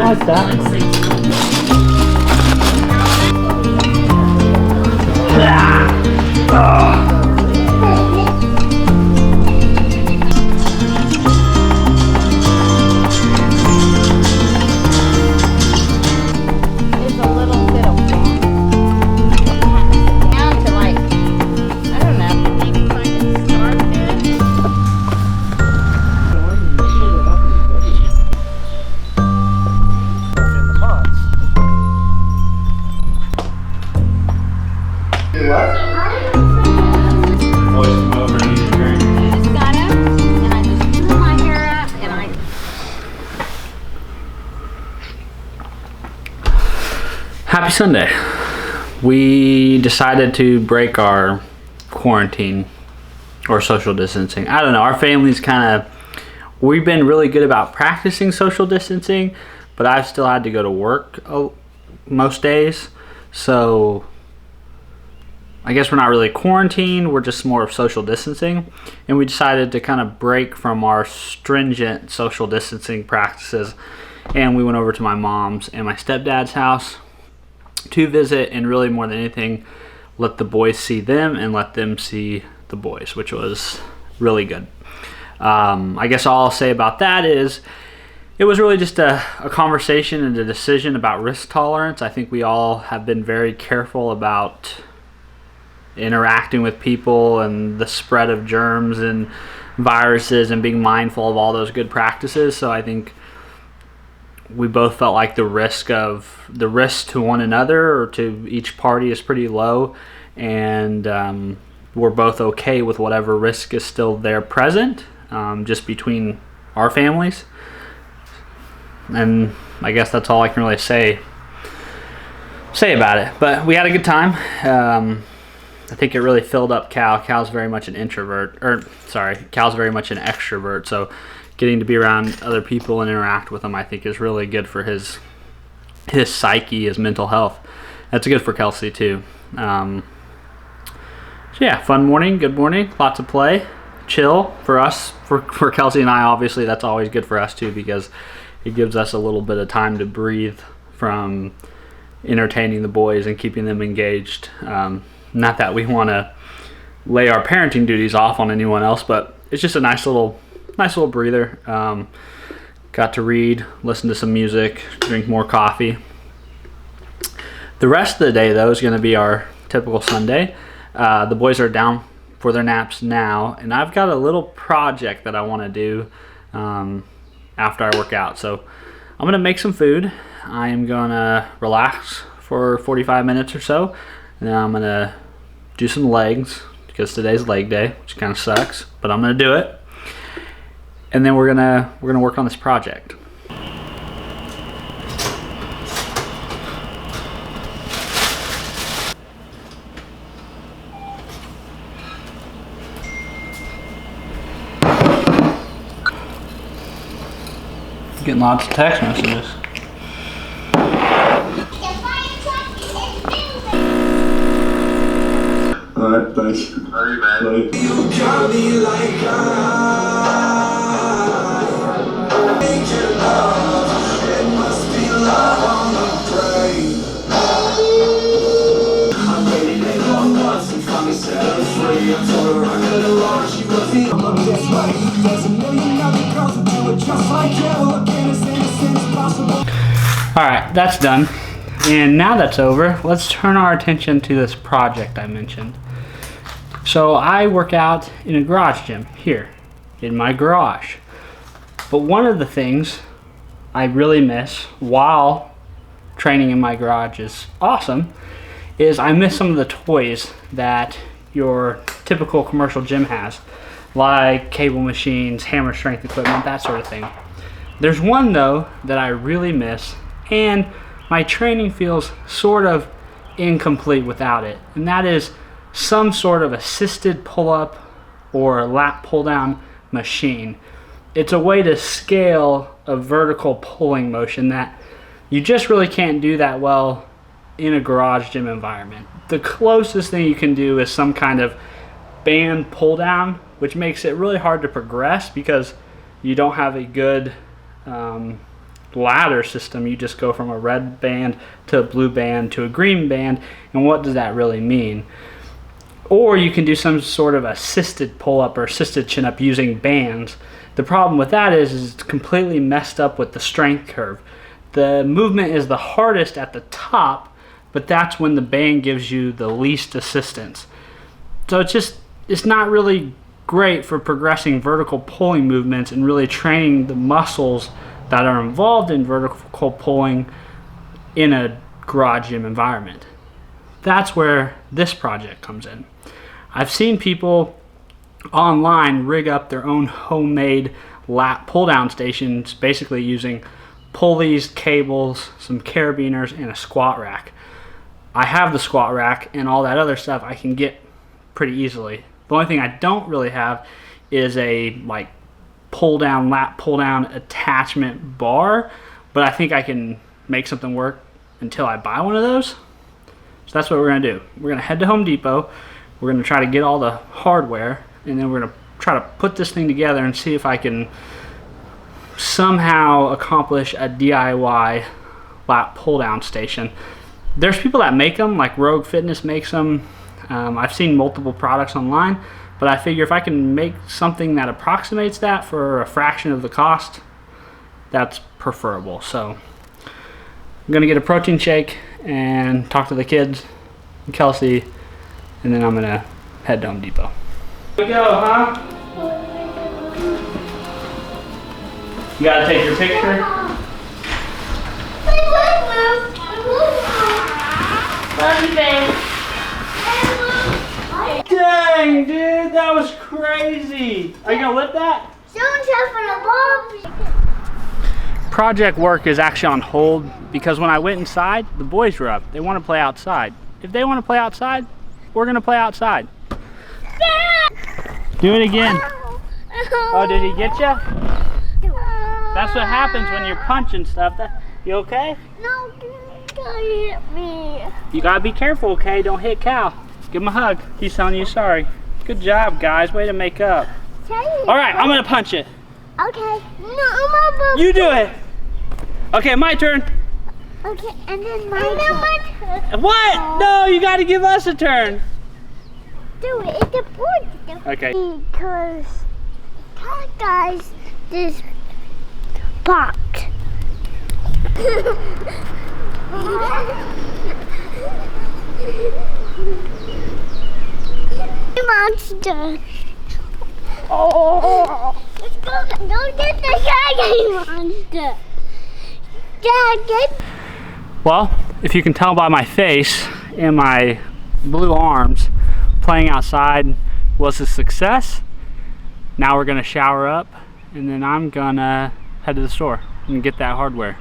like that. There's a little bit of down to like, I don't know, maybe find it started. Happy Sunday. We decided to break our quarantine or social distancing. I don't know, our family's we've been really good about practicing social distancing, but I've still had to go to work most days. So I guess we're not really quarantined, we're just more of social distancing. And we decided to kind of break from our stringent social distancing practices. And we went over to my mom's and my stepdad's house to visit, and really more than anything, let the boys see them and let them see the boys, which was really good. I guess all I'll say about that is it was really just a conversation and a decision about risk tolerance. I think we all have been very careful about interacting with people and the spread of germs and viruses and being mindful of all those good practices. So I think we both felt like the risk to one another or to each party is pretty low, and we're both okay with whatever risk is still there present, just between our families. And I guess that's all I can really say about it. But we had a good time. I think it really filled up Cal. Cal's very much an Cal's very much an extrovert, so getting to be around other people and interact with them, I think, is really good for his psyche, his mental health. That's good for Kelsey too. So yeah, fun morning, good morning, lots of play, chill for us, for Kelsey and I. Obviously, that's always good for us too, because it gives us a little bit of time to breathe from entertaining the boys and keeping them engaged. Not that we want to lay our parenting duties off on anyone else, but it's just a nice little breather. Got to read, listen to some music, drink more coffee. The rest of the day, though, is going to be our typical Sunday. The boys are down for their naps now, and I've got a little project that I want to do after I work out. So I'm going to make some food. I am going to relax for 45 minutes or so, and then I'm going to do some legs, because today's leg day, which kind of sucks, but I'm going to do it. And then we're gonna work on this project. Getting lots of text messages. Alright, thanks. Alright, man. Bye. You got me like it must be love on the brain. I'm ready to go once and finally set her free. I told her I could've lost, she was the only that's right. There's a million other girls who do it just like you. Again, as innocent as possible. Alright, that's done. And now that's over, let's turn our attention to this project I mentioned. So I work out in a garage gym here in my garage. But one of the things I really miss while training in my garage is awesome is I miss some of the toys that your typical commercial gym has, like cable machines, hammer strength equipment, that sort of thing. There's one though that I really miss, and my training feels sort of incomplete without it, and that is some sort of assisted pull-up or lat pull-down machine. It's a way to scale a vertical pulling motion that you just really can't do that well in a garage gym environment. The closest thing you can do is some kind of band pull-down, which makes it really hard to progress because you don't have a good ladder system. You just go from a red band to a blue band to a green band, and what does that really mean? Or you can do some sort of assisted pull-up or assisted chin-up using bands. The problem with that is it's completely messed up with the strength curve. The movement is the hardest at the top, but that's when the band gives you the least assistance. So it's not really great for progressing vertical pulling movements and really training the muscles that are involved in vertical pulling in a garage gym environment. That's where this project comes in. I've seen people online rig up their own homemade lat pull-down stations, basically using pulleys, cables, some carabiners, and a squat rack. I have the squat rack, and all that other stuff I can get pretty easily. The only thing I don't really have is a lat pull-down attachment bar, but I think I can make something work until I buy one of those. So that's what we're gonna do. We're gonna head to Home Depot. We're gonna try to get all the hardware, and then we're gonna try to put this thing together and see if I can somehow accomplish a DIY lat pull-down station. There's people that make them, like Rogue Fitness makes them. I've seen multiple products online, but I figure if I can make something that approximates that for a fraction of the cost, that's preferable. So I'm gonna get a protein shake and talk to the kids and Kelsey, and then I'm gonna head to Home Depot. Here we go, huh? You gotta take your picture. Love you, babe. Dang, dude, that was crazy. Are you gonna lift that? Project work is actually on hold because when I went inside, the boys were up. They want to play outside. If they want to play outside, we're gonna play outside. Do it again. Oh, did he get you? That's what happens when you're punching stuff. You okay? No, don't hit me. You gotta be careful, okay? Don't hit Cal. Give him a hug. He's telling you sorry. Good job, guys. Way to make up. All right, I'm gonna punch it. Okay. No, You do it. Okay, my turn. Okay, and then my turn. What? No, you gotta give us a turn. Do it. It's important. Okay. Because, guys, this popped. Monster. Oh. Let's go get the shaggy monster. Dad, Well, if you can tell by my face and my blue arms, playing outside was a success. Now we're gonna shower up, and then I'm gonna head to the store and get that hardware.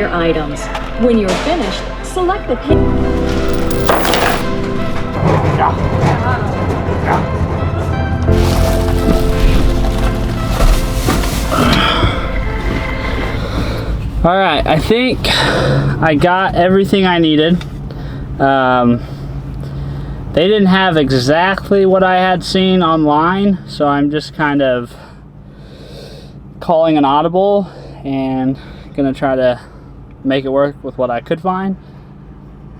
your items. When you're finished, select the pin. All right, I think I got everything I needed. They didn't have exactly what I had seen online, so I'm just kind of calling an audible and gonna try to make it work with what I could find.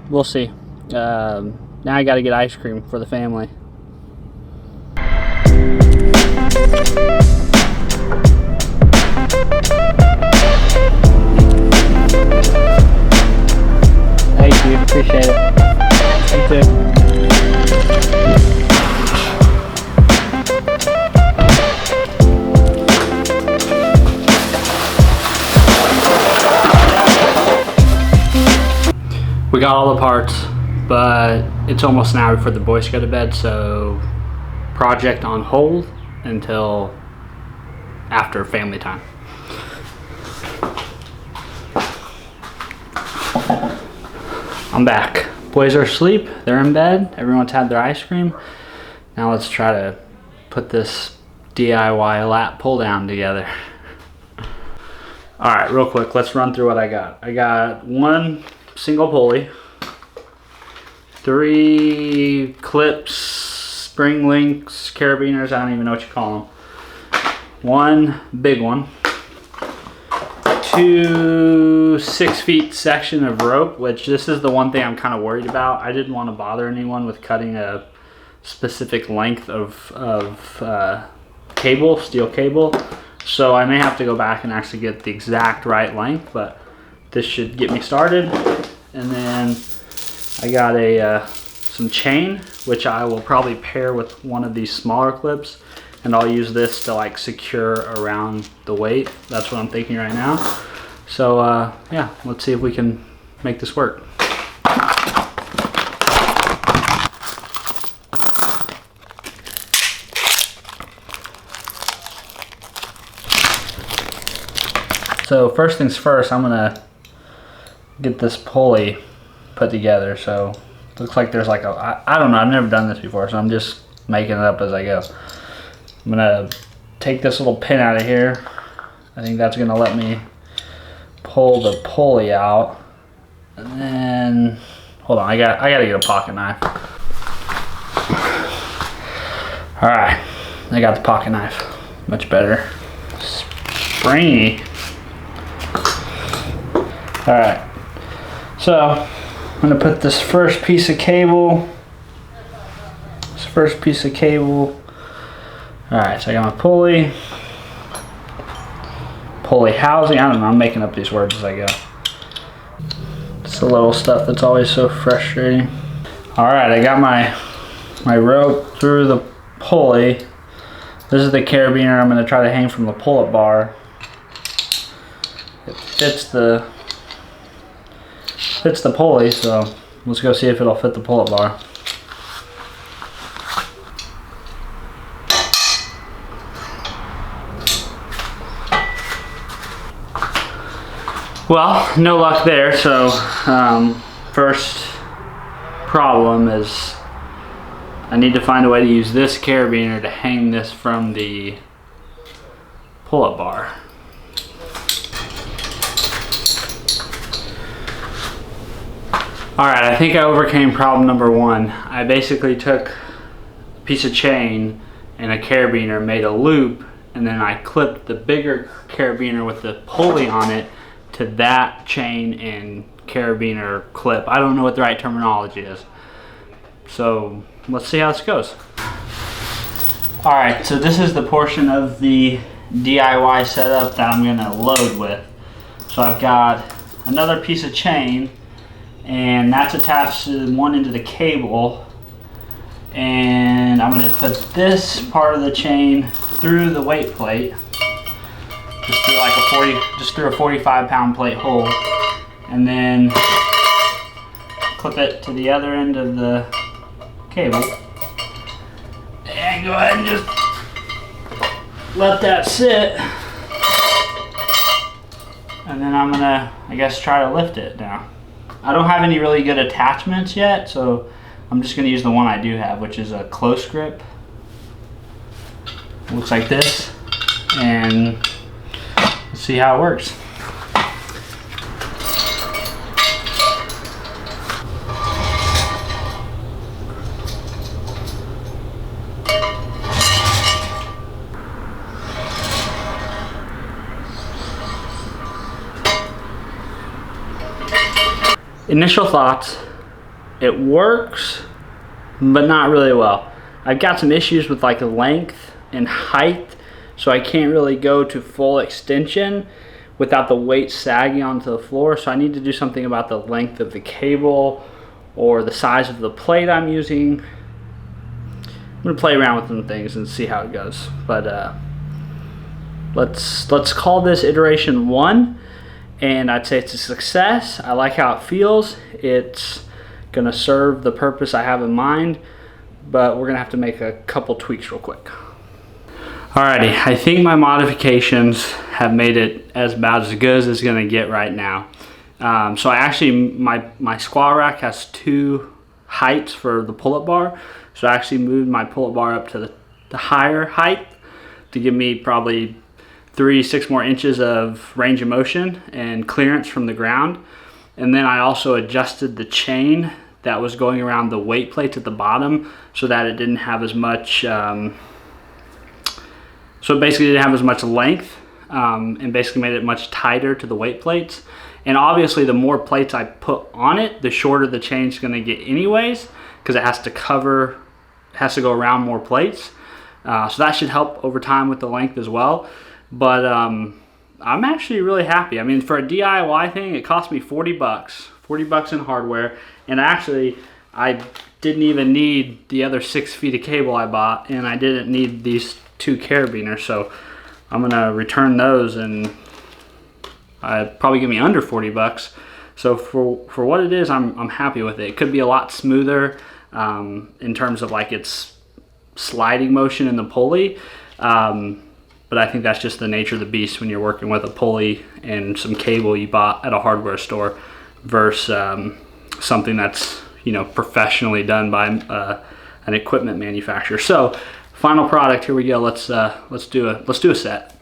We'll see. Now I gotta get ice cream for the family. Thank you, appreciate it. You too. We got all the parts, but it's almost an hour before the boys go to bed, so project on hold until after family time. I'm back. Boys are asleep, they're in bed, everyone's had their ice cream. Now let's try to put this DIY lat pull down together. All right, real quick, let's run through what I got. I got one single pulley, 3 clips, spring links, carabiners, I don't even know what you call them. One big one, 2 6-foot section of rope, which this is the one thing I'm kind of worried about. I didn't want to bother anyone with cutting a specific length of cable, steel cable. So I may have to go back and actually get the exact right length, but this should get me started. And then I got some chain, which I will probably pair with one of these smaller clips, and I'll use this to like secure around the weight. That's what I'm thinking right now. So yeah, let's see if we can make this work. So first things first, I'm gonna get this pulley put together. So it looks like there's like a, I don't know, I've never done this before, so I'm just making it up as I go. I'm gonna take this little pin out of here. I think that's gonna let me pull the pulley out. And then, hold on, I gotta get a pocket knife. All right, I got the pocket knife, much better. Springy. All right, so I'm gonna put this first piece of cable. All right, so I got my pulley housing. I don't know, I'm making up these words as I go. It's the little stuff that's always so frustrating. All right, I got my rope through the pulley. This is the carabiner I'm gonna try to hang from the pull-up bar. It fits the pulley, so let's go see if it'll fit the pull-up bar. Well, no luck there, so first problem is I need to find a way to use this carabiner to hang this from the pull-up bar. Alright, I think I overcame problem number 1. I basically took a piece of chain and a carabiner, made a loop, and then I clipped the bigger carabiner with the pulley on it to that chain and carabiner clip. I don't know what the right terminology is. So let's see how this goes. Alright, so this is the portion of the DIY setup that I'm gonna load with. So I've got another piece of chain, and that's attached to one end of the cable, and I'm going to put this part of the chain through the weight plate, just through like a 45-pound plate hole, and then clip it to the other end of the cable, and go ahead and just let that sit. And then I'm gonna, I guess, try to lift it now. I don't have any really good attachments yet, so I'm just gonna use the one I do have, which is a close grip. It looks like this, and let's see how it works. Initial thoughts, it works, but not really well. I've got some issues with like length and height, so I can't really go to full extension without the weight sagging onto the floor. So I need to do something about the length of the cable or the size of the plate I'm using. I'm gonna play around with some things and see how it goes. But let's call this iteration 1. And I'd say it's a success. I like how it feels. It's gonna serve the purpose I have in mind, but we're gonna have to make a couple tweaks real quick. Alrighty, I think my modifications have made it about as good as it's gonna get right now. So I actually, my squat rack has 2 heights for the pull-up bar. So I actually moved my pull-up bar up to the higher height to give me probably 3-6 more inches of range of motion and clearance from the ground. And then I also adjusted the chain that was going around the weight plates at the bottom so that it didn't have as much, so it basically didn't have as much length, and basically made it much tighter to the weight plates. And obviously the more plates I put on it, the shorter the chain's gonna get anyways, because it has to go around more plates. So that should help over time with the length as well. But I'm actually really happy. I mean, for a DIY thing, it cost me 40 bucks. 40 bucks in hardware. And actually, I didn't even need the other 6 feet of cable I bought, and I didn't need these 2 carabiners. So I'm gonna return those, and probably give me under 40 bucks. So for what it is, I'm happy with it. It could be a lot smoother in terms of like its sliding motion in the pulley. But I think that's just the nature of the beast when you're working with a pulley and some cable you bought at a hardware store versus something that's, you know, professionally done by an equipment manufacturer. So final product, here we go. Let's do a set.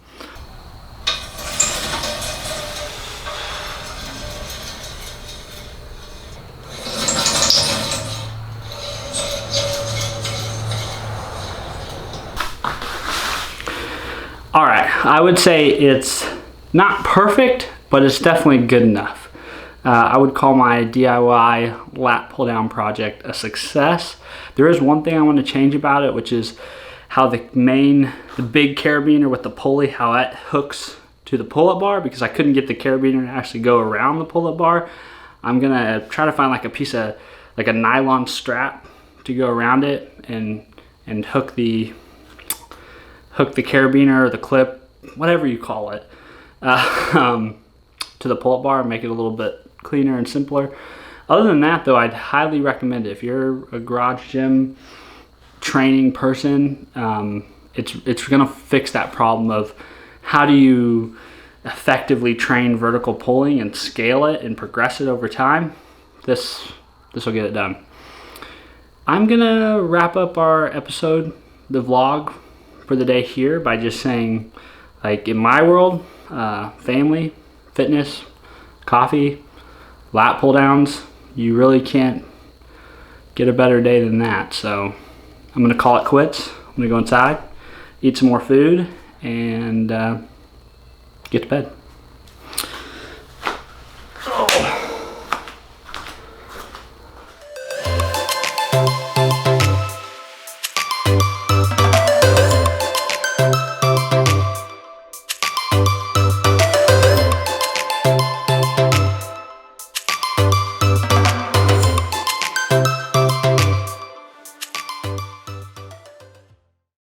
All right, I would say it's not perfect, but it's definitely good enough. I would call my DIY lat pull down project a success. There is one thing I want to change about it, which is how the big carabiner with the pulley, how that hooks to the pull-up bar, because I couldn't get the carabiner to actually go around the pull-up bar. I'm gonna try to find like a piece of, like a nylon strap to go around it and hook the carabiner or the clip, whatever you call it, to the pull-up bar and make it a little bit cleaner and simpler. Other than that though, I'd highly recommend it. If you're a garage gym training person, it's gonna fix that problem of how do you effectively train vertical pulling and scale it and progress it over time. This will get it done. I'm gonna wrap up our episode, the vlog for the day here, by just saying, like, in my world, family, fitness, coffee, lat pull downs, you really can't get a better day than that. So I'm gonna call it quits. I'm gonna go inside, eat some more food, and get to bed.